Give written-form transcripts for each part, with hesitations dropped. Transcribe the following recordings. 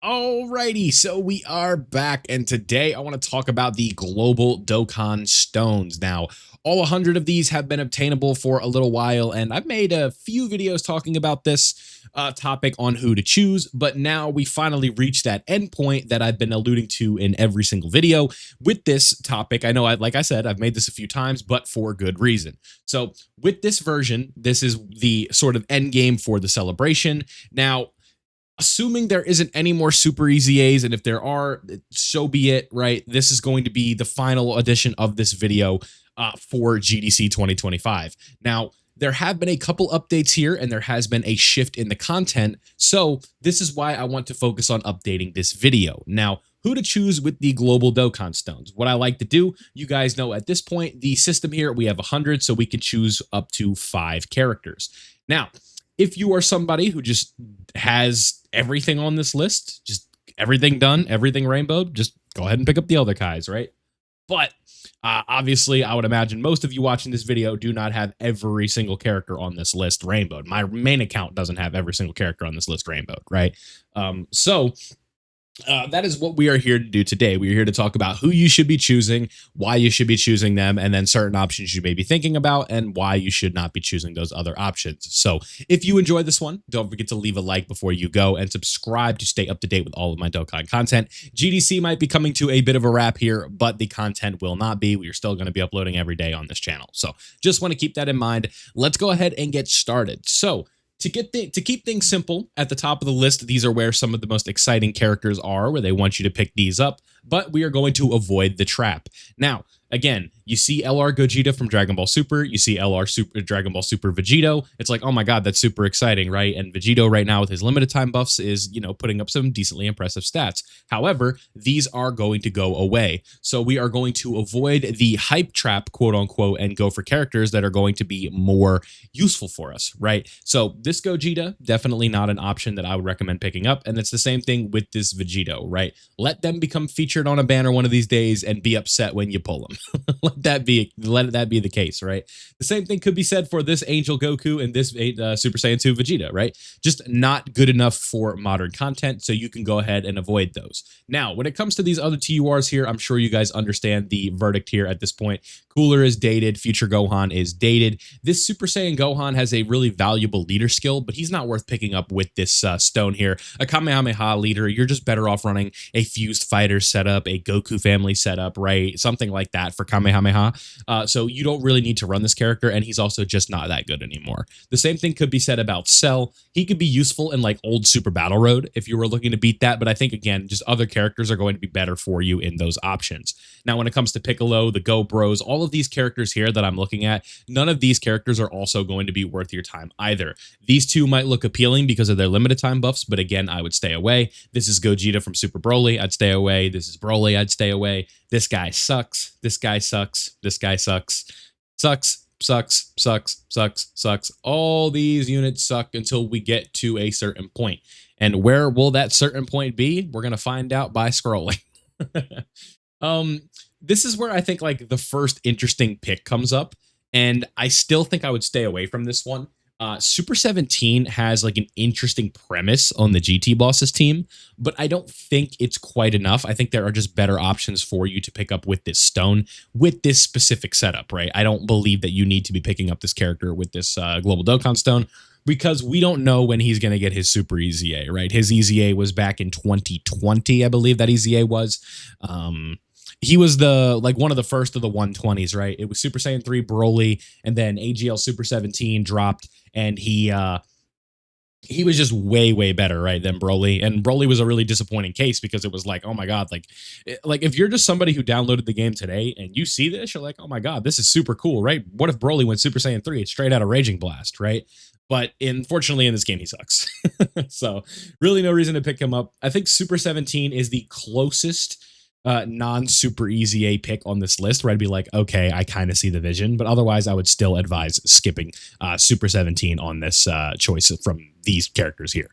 Alrighty, so we are back, and today I want to talk about the global Dokkan stones. Now, all 100 of these have been obtainable for a little while, and I've made a few videos talking about this topic on who to choose, but now we finally reached that endpoint that I've been alluding to in every single video with this topic. I know, like I said, I've made this a few times, but for good reason. So, with this version, this is the sort of end game for the celebration. Now, assuming there isn't any more super easy A's, and if there are, so be it, right? This is going to be the final edition of this video for GDC 2025. Now, there have been a couple updates here, and there has been a shift in the content, so this is why I want to focus on updating this video. Now, who to choose with the global Dokkan stones? What I like to do, you guys know at this point, the system here, we have 100, so we can choose up to 5 characters. Now, if you are somebody who just has everything on this list, just everything done, everything rainbowed, just go ahead and pick up the other guys, right? But obviously, I would imagine most of you watching this video do not have every single character on this list rainbowed. My main account doesn't have every single character on this list rainbowed, right? That is what we are here to do today. We are here to talk about who you should be choosing, why you should be choosing them, and then certain options you may be thinking about and why you should not be choosing those other options. So if you enjoyed this one, don't forget to leave a like before you go and subscribe to stay up to date with all of my Dokkan content. GDC might be coming to a bit of a wrap here, but the content will not be. We are still going to be uploading every day on this channel. So just want to keep that in mind. Let's go ahead and get started. So to keep things simple, at the top of the list, these are where some of the most exciting characters are, where they want you to pick these up, but we are going to avoid the trap. Now, again, you see LR Gogeta from Dragon Ball Super, you see Dragon Ball Super Vegito. It's like, oh my god, that's super exciting, right? And Vegito right now with his limited time buffs is, putting up some decently impressive stats. However, these are going to go away. So we are going to avoid the hype trap, quote unquote, and go for characters that are going to be more useful for us, right? So this Gogeta, definitely not an option that I would recommend picking up. And it's the same thing with this Vegito, right? Let them become featured on a banner one of these days and be upset when you pull them. let that be the case, right? The same thing could be said for this Angel Goku and this Super Saiyan 2 Vegeta, right? Just not good enough for modern content, so you can go ahead and avoid those. Now, when it comes to these other TURs here, I'm sure you guys understand the verdict here at this point. Cooler is dated, Future Gohan is dated. This Super Saiyan Gohan has a really valuable leader skill, but he's not worth picking up with this stone here. A Kamehameha leader, you're just better off running a Fused Fighter setup, a Goku family setup, right? Something like that for Kamehameha. So you don't really need to run this character, and he's also just not that good anymore. The same thing could be said about Cell. He could be useful in like old Super Battle Road if you were looking to beat that, but I think, again, just other characters are going to be better for you in those options. Now, when it comes to Piccolo, the Go Bros, all of these characters here that I'm looking at, none of these characters are also going to be worth your time either. These two might look appealing because of their limited time buffs, but again, I would stay away. This is Gogeta from Super Broly. I'd stay away. This is Broly. I'd stay away. This guy sucks. This guy sucks. This guy sucks. Sucks. Sucks. Sucks. Sucks. Sucks. All these units suck until we get to a certain point. And where will that certain point be? We're going to find out by scrolling. This is where I think like the first interesting pick comes up, and I still think I would stay away from this one. Super 17 has like an interesting premise on the GT Bosses team, but I don't think it's quite enough. I think there are just better options for you to pick up with this stone, with this specific setup, right? I don't believe that you need to be picking up this character with this Global Dokkan stone, because we don't know when he's going to get his Super EZA, right? His EZA was back in 2020, I believe that EZA was. He was one of the first of the 120s, right? It was Super Saiyan 3 Broly, and then AGL Super 17 dropped, and he was just way better, right, than Broly. And Broly was a really disappointing case because it was like, oh my god, like if you're just somebody who downloaded the game today and you see this, you're like, oh my god, this is super cool, right? What if Broly went Super Saiyan 3? It's straight out of Raging Blast, right? But unfortunately, in this game, he sucks. So really no reason to pick him up. I think Super 17 is the closest non-super easy A pick on this list, where I'd be like, okay, I kind of see the vision, but otherwise I would still advise skipping Super 17 on this choice from these characters here.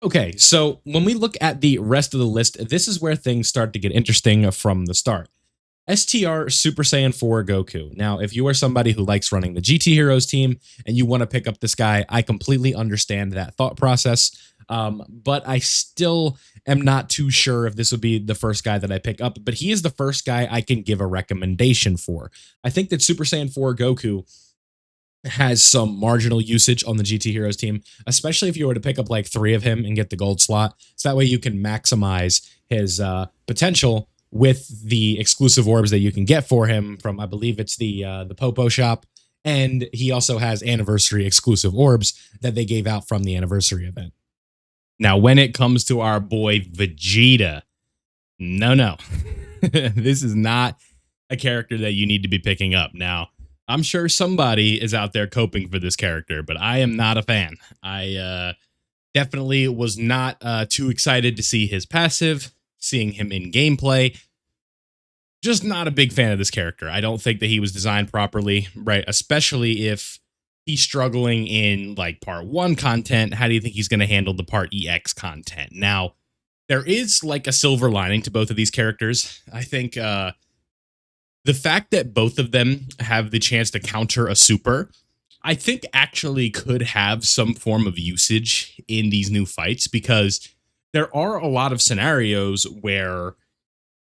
Okay, so when we look at the rest of the list, this is where things start to get interesting from the start. STR Super Saiyan 4 Goku. Now, if you are somebody who likes running the GT Heroes team and you want to pick up this guy, I completely understand that thought process. But I still am not too sure if this would be the first guy that I pick up, but he is the first guy I can give a recommendation for. I think that Super Saiyan 4 Goku has some marginal usage on the GT Heroes team, especially if you were to pick up like 3 of him and get the gold slot. So that way you can maximize his potential with the exclusive orbs that you can get for him from, I believe it's the Popo shop. And he also has anniversary exclusive orbs that they gave out from the anniversary event. Now, when it comes to our boy Vegeta, no. This is not a character that you need to be picking up. Now, I'm sure somebody is out there coping for this character, but I am not a fan. I definitely was not too excited to see his passive, seeing him in gameplay. Just not a big fan of this character. I don't think that he was designed properly, right? Especially if he's struggling in like part 1 content. How do you think he's going to handle the part EX content? Now, there is like a silver lining to both of these characters. I think the fact that both of them have the chance to counter a super, I think actually could have some form of usage in these new fights, because there are a lot of scenarios where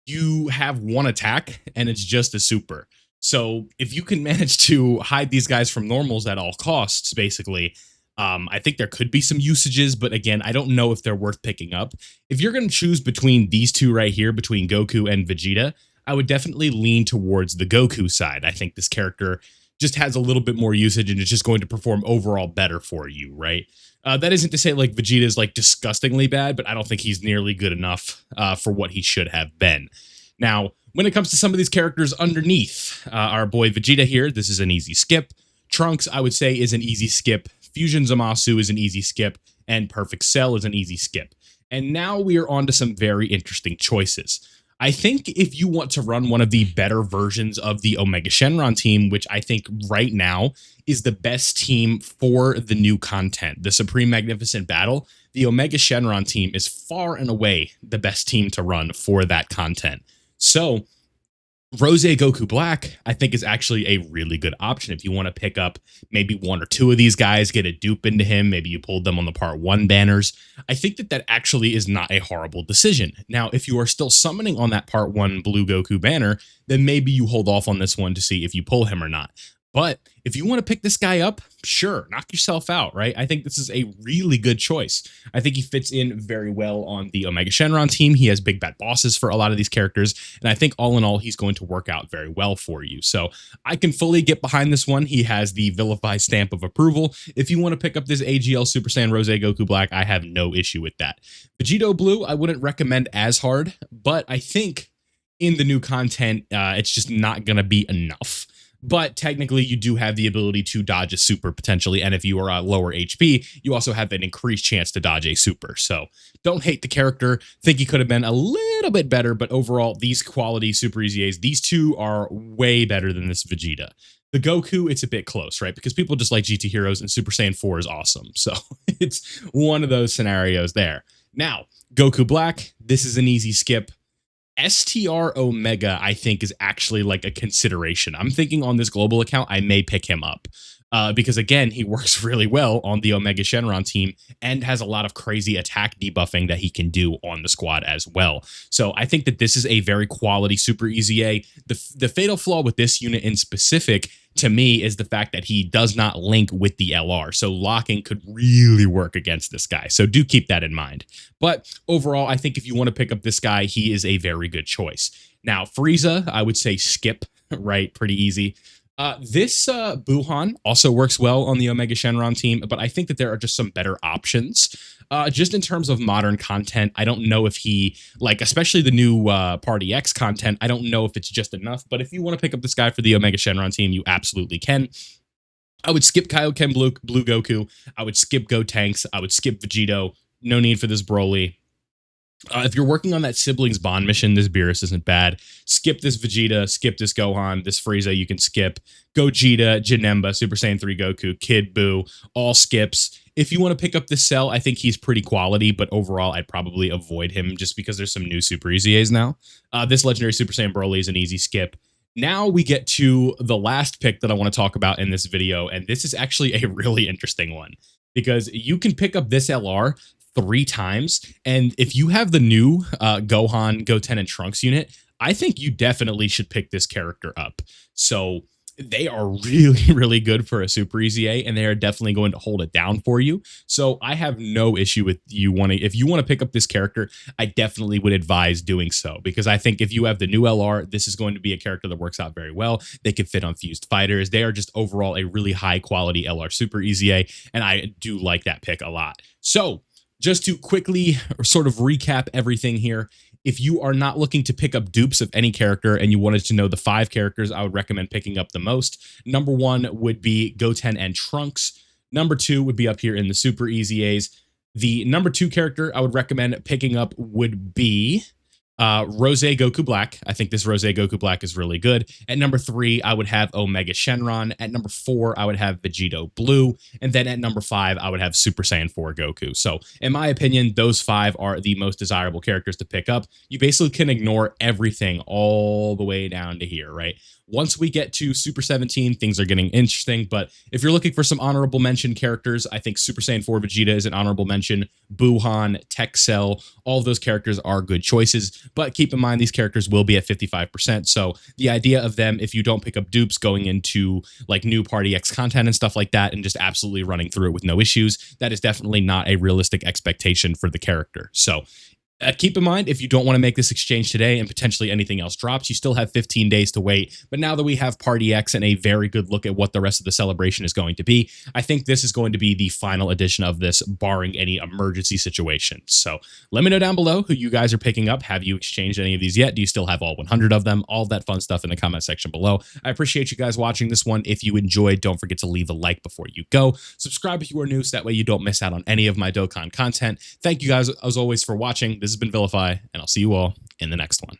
you have one attack and it's just a super. So if you can manage to hide these guys from normals at all costs, basically, I think there could be some usages, but again, I don't know if they're worth picking up. If you're going to choose between these two right here, between Goku and Vegeta, I would definitely lean towards the Goku side. I think this character just has a little bit more usage and it's just going to perform overall better for you, right? That isn't to say like Vegeta is like disgustingly bad, but I don't think he's nearly good enough for what he should have been. Now, when it comes to some of these characters underneath, our boy Vegeta here, this is an easy skip. Trunks, I would say, is an easy skip. Fusion Zamasu is an easy skip. And Perfect Cell is an easy skip. And now we are on to some very interesting choices. I think if you want to run one of the better versions of the Omega Shenron team, which I think right now is the best team for the new content, the Supreme Magnificent Battle, the Omega Shenron team is far and away the best team to run for that content. So Rose Goku Black, I think, is actually a really good option if you want to pick up maybe 1 or 2 of these guys, get a dupe into him. Maybe you pulled them on the part 1 banners. I think that that actually is not a horrible decision. Now, if you are still summoning on that part 1 Blue Goku banner, then maybe you hold off on this one to see if you pull him or not. But if you want to pick this guy up, sure, knock yourself out, right? I think this is a really good choice. I think he fits in very well on the Omega Shenron team. He has big bad bosses for a lot of these characters, and I think all in all, he's going to work out very well for you. So I can fully get behind this one. He has the Vilify stamp of approval. If you want to pick up this AGL Super Saiyan Rose Goku Black, I have no issue with that. Vegito Blue, I wouldn't recommend as hard, but I think in the new content, it's just not going to be enough. But technically, you do have the ability to dodge a super potentially, and if you are a lower HP, you also have an increased chance to dodge a super. So don't hate the character. Think he could have been a little bit better, but overall, these quality Super Easy A's, these two are way better than this Vegeta. The Goku, it's a bit close, right? Because people just like GT Heroes, and Super Saiyan 4 is awesome. So it's one of those scenarios there. Now, Goku Black, this is an easy skip. STR Omega, I think, is actually like a consideration. I'm thinking on this global account, I may pick him up because, again, he works really well on the Omega Shenron team and has a lot of crazy attack debuffing that he can do on the squad as well. So I think that this is a very quality Super Easy A. The fatal flaw with this unit in specific, to me, is the fact that he does not link with the LR. So locking could really work against this guy. So do keep that in mind. But overall, I think if you want to pick up this guy, he is a very good choice. Now, Frieza, I would say skip, right? Pretty easy. This Buhan also works well on the Omega Shenron team, but I think that there are just some better options. Just in terms of modern content, I don't know if he, like, especially the new Party X content, I don't know if it's just enough, but if you want to pick up this guy for the Omega Shenron team, you absolutely can. I would skip Kaioken Blue Goku. I would skip Gotenks. I would skip Vegito. No need for this Broly. If you're working on that siblings bond mission, this Beerus isn't bad. Skip this Vegeta, skip this Gohan, this Frieza you can skip. Gogeta, Janemba, Super Saiyan 3 Goku, Kid Buu, all skips. If you want to pick up this Cell, I think he's pretty quality, but overall I'd probably avoid him just because there's some new Super Easy A's now. This Legendary Super Saiyan Broly is an easy skip. Now we get to the last pick that I want to talk about in this video, and this is actually a really interesting one because you can pick up this LR 3 times. And if you have the new Gohan, Goten, and Trunks unit, I think you definitely should pick this character up. So they are really, really good for a Super Easy A, and they are definitely going to hold it down for you. So I have no issue with you wanting, if you want to pick up this character, I definitely would advise doing so, because I think if you have the new LR, this is going to be a character that works out very well. They can fit on Fused Fighters. They are just overall a really high quality LR Super Easy A, and I do like that pick a lot. So just to quickly sort of recap everything here, if you are not looking to pick up dupes of any character and you wanted to know the 5 characters I would recommend picking up the most, number 1 would be Goten and Trunks. Number 2 would be up here in the Super Easy A's. The number 2 character I would recommend picking up would be Rose Goku Black. I think this Rose Goku Black is really good. At number 3, I would have Omega Shenron. At number 4, I would have Vegito Blue. And then at number 5, I would have Super Saiyan 4 Goku. So in my opinion, those 5 are the most desirable characters to pick up. You basically can ignore everything all the way down to here, right? Once we get to Super 17, things are getting interesting, but if you're looking for some honorable mention characters, I think Super Saiyan 4 Vegeta is an honorable mention. Buhan, Tech Cell, all of those characters are good choices, but keep in mind these characters will be at 55%, so the idea of them, if you don't pick up dupes going into like new Party X content and stuff like that and just absolutely running through it with no issues, that is definitely not a realistic expectation for the character. So keep in mind, if you don't want to make this exchange today and potentially anything else drops, you still have 15 days to wait. But now that we have Party X and a very good look at what the rest of the celebration is going to be, I think this is going to be the final edition of this, barring any emergency situations. So let me know down below who you guys are picking up. Have you exchanged any of these yet? Do you still have all 100 of them? All of that fun stuff in the comment section below. I appreciate you guys watching this one. If you enjoyed, don't forget to leave a like before you go. Subscribe if you are new, so that way you don't miss out on any of my Dokkan content. Thank you guys, as always, for watching. This has been Vilify, and I'll see you all in the next one.